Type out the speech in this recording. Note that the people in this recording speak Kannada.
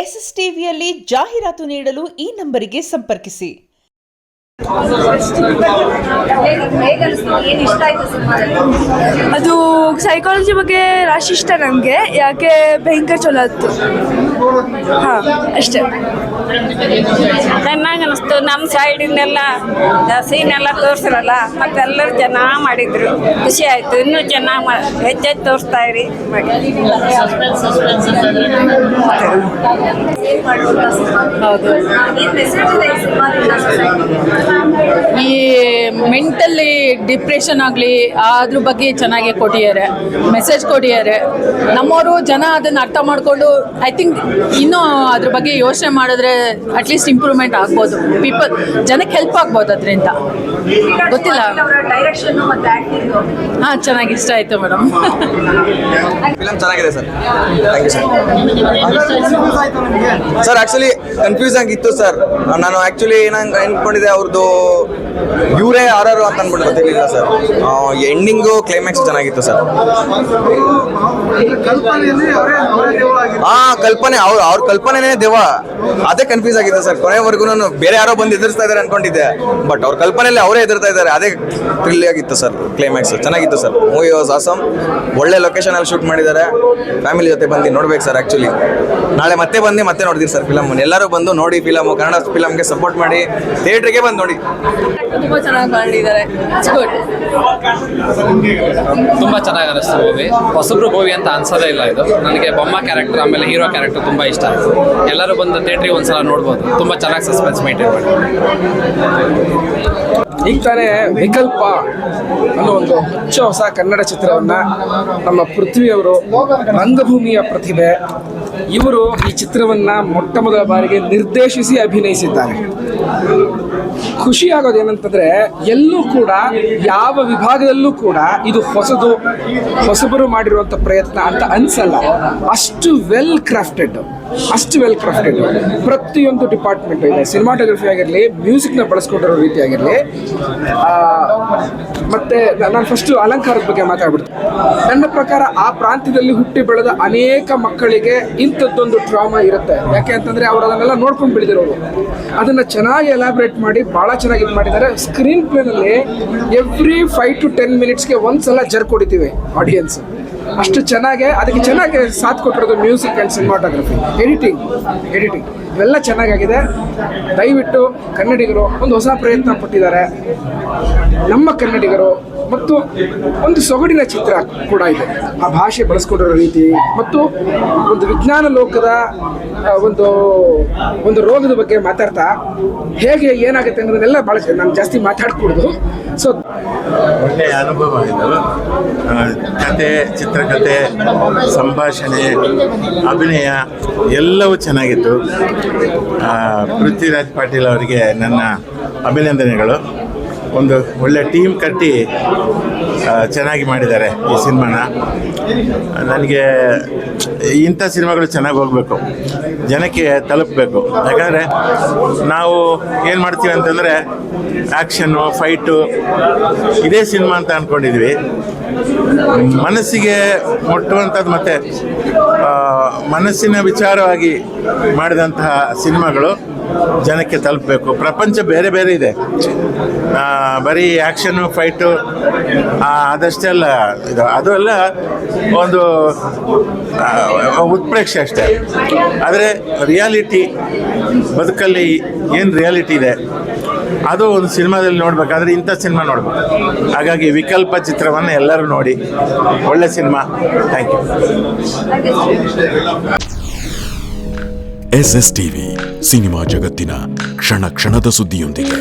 ಎಸ್ಎಸ್ ಟಿವಿಯಲ್ಲಿ ಜಾಹೀರಾತು ನೀಡಲು ಈ ನಂಬರಿಗೆ ಸಂಪರ್ಕಿಸಿ. ಅದು ಸೈಕಾಲಜಿ ಬಗ್ಗೆ ರಾಶಿ ಇಷ್ಟ ನನಗೆ, ಯಾಕೆ ಭಯಂಕರ ಚಲೋ ಇತ್ತು. ಅಷ್ಟೇ. ಚೆನ್ನಾಗಿ ಅನಿಸ್ತು. ನಮ್ಮ ಸೈಡಿನೆಲ್ಲ ಸೀನೆಲ್ಲ ತೋರಿಸ್ರಲ್ಲ, ಮತ್ತೆಲ್ಲರೂ ಚೆನ್ನಾಗಿ ಮಾಡಿದ್ರು, ಖುಷಿ ಆಯಿತು. ಇನ್ನೂ ಚೆನ್ನಾಗಿ ಹೆಚ್ಚೆಚ್ಚು ತೋರಿಸ್ತಾ ಇರಿ. ಹೌದು, ಈ ಮೆಂಟಲಿ ಡಿಪ್ರೆಷನ್ ಆಗಲಿ ಅದ್ರ ಬಗ್ಗೆ ಚೆನ್ನಾಗಿ ಕೊಟ್ಟಿದ್ದಾರೆ, ಮೆಸೇಜ್ ಕೊಟ್ಟಿದ್ದಾರೆ. ನಮ್ಮವರು ಜನ ಅದನ್ನು ಅರ್ಥ ಮಾಡಿಕೊಂಡು ಐ ಥಿಂಕ್ ಇನ್ನೂ ಅದ್ರ ಬಗ್ಗೆ ಯೋಚನೆ ಮಾಡಿದ್ರೆ ಅಟ್ಲೀಸ್ಟ್ ಇಂಪ್ರೂವ್ಮೆಂಟ್ ಆಗ್ಬೋದು, ಜನಕ್ಕೆ ಹೆಲ್ಪ್ ಆಗ್ಬೋದು ಅದರಿಂದ. ಗೊತ್ತಿಲ್ಲ. ಹಾಂ, ಚೆನ್ನಾಗಿ ಇಷ್ಟ ಆಯಿತು ಮೇಡಮ್. ಫಿಲಮ್ ಚೆನ್ನಾಗಿದೆ sir. Thank you sir. Actually confuse ಆಗಿತ್ತು ಸರ್. ನಾನು ಆ್ಯಕ್ಚುಲಿ ಏನಂಗೆ ಅಂದ್ಕೊಂಡಿದ್ದೆ, ಅವ್ರದ್ದು ಇವರೇ ಯಾರು ಅಂತ ಅಂದ್ಬಿಟ್ಟು ಗೊತ್ತಿರಲಿಲ್ಲ ಸರ್. ಎಂಡಿಂಗು ಕ್ಲೈಮ್ಯಾಕ್ಸ್ ಚೆನ್ನಾಗಿತ್ತು ಸರ್. ಕಲ್ಪನೆ ಅವ್ರ ಕಲ್ಪನೆನೇ ದೇವ, ಅದೇ ಕನ್ಫ್ಯೂಸ್ ಆಗಿದೆ ಸರ್. ಕೊನೆವರೆಗೂ ನಾನು ಬೇರೆ ಯಾರೋ ಬಂದು ಎದುರಿಸ್ತಾ ಇದ್ದಾರೆ ಅನ್ಕೊಂಡಿದ್ದೆ, ಬಟ್ ಅವ್ರ ಕಲ್ಪನೆಯಲ್ಲಿ ಅವರೇ ಎದುರ್ತಾ ಇದ್ದಾರೆ. ಅದೇ ಥ್ರಿಲ್ ಆಗಿತ್ತು ಸರ್. ಕ್ಲೈಮ್ಯಾಕ್ಸ್ ಚೆನ್ನಾಗಿತ್ತು ಸರ್. Movie was awesome. ಒಳ್ಳೆ ಲೊಕೇಶನ್ ಅಲ್ಲಿ ಶೂಟ್ ಮಾಡಿದ್ದಾರೆ. ಫ್ಯಾಮಿಲಿ ಜೊತೆ ಬಂದು ನೋಡ್ಬೇಕು ಸರ್. ಆ್ಯಕ್ಚುಲಿ ನಾಳೆ ಮತ್ತೆ ನೋಡ್ತೀನಿ ಸರ್ ಫಿಲಮ್. ಎಲ್ಲರೂ ಬಂದು ನೋಡಿ ಫಿಲಮ್. ಕನ್ನಡ ಫಿಲಮ್ಗೆ ಸಪೋರ್ಟ್ ಮಾಡಿ, ಥಿಯೇಟ್ರಿಗೆ ಬಂದು ನೋಡಿ. ತುಂಬ ಚೆನ್ನಾಗಿ ಮಾಡಿದ್ದಾರೆ. ತುಂಬ ಚೆನ್ನಾಗಿ ಅನಿಸ್ತು ಮೂವಿ. ಹೊಸಬ್ರು ಮೂವಿ ಅಂತ ಅನ್ಸೋದೇ ಇಲ್ಲ ಇದು. ನನಗೆ ಬೊಮ್ಮ ಕ್ಯಾರೆಕ್ಟರ್ ಆಮೇಲೆ ಹೀರೋ ಕ್ಯಾರೆಕ್ಟರ್ ತುಂಬ ಇಷ್ಟ ಆಯಿತು. ಎಲ್ಲರೂ ಬಂದು ಥಿಯೇಟ್ರಿಗೆ ಒಂದ್ಸಲ ನೋಡ್ಬೋದು. ತುಂಬ ಚೆನ್ನಾಗಿ ಸಸ್ಪೆನ್ಸ್ ಮೇಂಟೈನ್ ಮಾಡಿ. ಈಗ ತಾನೇ ವಿಕಲ್ಪ ಅನ್ನೋ ಒಂದು ಹೊಸ ಕನ್ನಡ ಚಿತ್ರವನ್ನು ನಮ್ಮ ಪೃಥ್ವಿಯವರು, ರಂಗಭೂಮಿಯ ಪ್ರತಿಭೆ, ಇವರು ಈ ಚಿತ್ರವನ್ನು ಮೊಟ್ಟ ಮೊದಲ ಬಾರಿಗೆ ನಿರ್ದೇಶಿಸಿ ಅಭಿನಯಿಸಿದ್ದಾರೆ. ಖುಷಿ ಆಗೋದೇನಂತಂದರೆ, ಎಲ್ಲೂ ಕೂಡ ಯಾವ ವಿಭಾಗದಲ್ಲೂ ಕೂಡ ಇದು ಹೊಸಬರು ಮಾಡಿರುವಂಥ ಪ್ರಯತ್ನ ಅಂತ ಅನಿಸಲ್ಲ. ಅಷ್ಟು ವೆಲ್ ಕ್ರಾಫ್ಟೆಡ್. ಪ್ರತಿಯೊಂದು ಡಿಪಾರ್ಟ್ಮೆಂಟ್ ಇದೆ. ಸಿನಿಮಾಟೋಗ್ರಫಿ ಆಗಿರಲಿ, ಮ್ಯೂಸಿಕ್ನ ಬಳಸ್ಕೊಂಡಿರೋ ರೀತಿ ಆಗಿರಲಿ, ಮತ್ತು ನಾನು ಫಸ್ಟು ಅಲಂಕಾರದ ಬಗ್ಗೆ ಮಾತಾಡ್ಬಿಡ್ತೀನಿ. ನನ್ನ ಪ್ರಕಾರ ಆ ಪ್ರಾಂತ್ಯದಲ್ಲಿ ಹುಟ್ಟಿ ಬೆಳೆದ ಅನೇಕ ಮಕ್ಕಳಿಗೆ ಇಂಥದ್ದೊಂದು ಟ್ರಾಮಾ ಇರುತ್ತೆ. ಯಾಕೆ ಅಂತಂದರೆ ಅವರು ಅದನ್ನೆಲ್ಲ ನೋಡ್ಕೊಂಡು ಬೆಳೆದಿರೋರು. ಅದನ್ನು ಚೆನ್ನಾಗಿ ಎಲಾಬ್ರೇಟ್ ಮಾಡಿ ಭಾಳ ಚೆನ್ನಾಗಿ ಇದು ಮಾಡಿದ್ದಾರೆ. ಸ್ಕ್ರೀನ್ ಪ್ಲೇನಲ್ಲಿ ಎವ್ರಿ 5 to 10 ಮಿನಿಟ್ಸ್ಗೆ ಒಂದ್ಸಲ ಜರ್ಕ್ ಹೊಡಿತೀವಿ ಆಡಿಯನ್ಸ್. ಅಷ್ಟು ಅದಕ್ಕೆ ಚೆನ್ನಾಗಿ ಸಾಥ್ ಕೊಟ್ಟಿರೋದು ಮ್ಯೂಸಿಕ್ ಆ್ಯಂಡ್ ಸಿನಿಮಾಟೋಗ್ರಫಿ, ಎಡಿಟಿಂಗ್ ಇವೆಲ್ಲ ಚೆನ್ನಾಗಿದೆ. ದಯವಿಟ್ಟು ಕನ್ನಡಿಗರು ಒಂದು ಹೊಸ ಪ್ರಯತ್ನ ಪಟ್ಟಿದ್ದಾರೆ. ನಮ್ಮ ಕನ್ನಡಿಗರು ಮತ್ತು ಒಂದು ಸೊಗಡಿನ ಚಿತ್ರ ಕೂಡ ಇದೆ. ಆ ಭಾಷೆ ಬಳಸ್ಕೊಂಡಿರೋ ರೀತಿ ಮತ್ತು ಒಂದು ವಿಜ್ಞಾನ ಲೋಕದ ಒಂದು ರೋಗದ ಬಗ್ಗೆ ಮಾತಾಡ್ತಾ ಹೇಗೆ ಏನಾಗುತ್ತೆ ಅನ್ನೋದನ್ನೆಲ್ಲ ಭಾಳ ನಾನು ಜಾಸ್ತಿ ಮಾತಾಡ್ಕೊಡ್ದು. ಸೊ ಒಳ್ಳೆಯ ಅನುಭವ ಇದು. ಕತೆ, ಚಿತ್ರಕಥೆ, ಸಂಭಾಷಣೆ, ಅಭಿನಯ ಎಲ್ಲವೂ ಚೆನ್ನಾಗಿತ್ತು. ಪೃಥ್ವಿರಾಜ್ ಪಾಟೀಲ್ ಅವರಿಗೆ ನನ್ನ ಅಭಿನಂದನೆಗಳು. ಒಂದು ಒಳ್ಳೆ ಟೀಮ್ ಕಟ್ಟಿ ಚೆನ್ನಾಗಿ ಮಾಡಿದ್ದಾರೆ ಈ ಸಿನಿಮಾನ. ನನಗೆ ಇಂಥ ಸಿನಿಮಾಗಳು ಚೆನ್ನಾಗಿ ಹೋಗಬೇಕು, ಜನಕ್ಕೆ ತಲುಪಬೇಕು. ಯಾಕಂದರೆ ನಾವು ಏನು ಮಾಡ್ತೀವಿ ಅಂತಂದರೆ ಆ್ಯಕ್ಷನ್ನು, ಫೈಟು ಇದೇ ಸಿನಿಮಾ ಅಂತ ಅಂದ್ಕೊಂಡಿದ್ವಿ. ಮನಸ್ಸಿಗೆ ಮುಟ್ಟುವಂಥದ್ದು ಮತ್ತು ಮನಸ್ಸಿನ ವಿಚಾರವಾಗಿ ಮಾಡಿದಂತಹ ಸಿನಿಮಾಗಳು ಜನಕ್ಕೆ ತಲುಪಬೇಕು. ಪ್ರಪಂಚ ಬೇರೆ ಬೇರೆ ಇದೆ. ಬರೀ ಆ್ಯಕ್ಷನ್ನು, ಫೈಟು ಅದಷ್ಟೇ ಅಲ್ಲ ಇದು. ಅದು ಎಲ್ಲ ಒಂದು ಉತ್ಪ್ರೇಕ್ಷೆ ಅಷ್ಟೇ. ಆದರೆ ರಿಯಾಲಿಟಿ, ಬದುಕಲ್ಲಿ ಏನು ರಿಯಾಲಿಟಿ ಇದೆ ಅದು ಒಂದು ಸಿನಿಮಾದಲ್ಲಿ ನೋಡಬೇಕಾದ್ರೆ ಇಂಥ ಸಿನಿಮಾ ನೋಡಬೇಕು. ಹಾಗಾಗಿ ವಿಕಲ್ಪ ಚಿತ್ರವನ್ನು ಎಲ್ಲರೂ ನೋಡಿ. ಒಳ್ಳೆ cinema. Thank you. SS TV, cinema ಜಗತ್ತಿನ ಕ್ಷಣ ಕ್ಷಣದ ಸುದ್ದಿಯೊಂದಿಗೆ.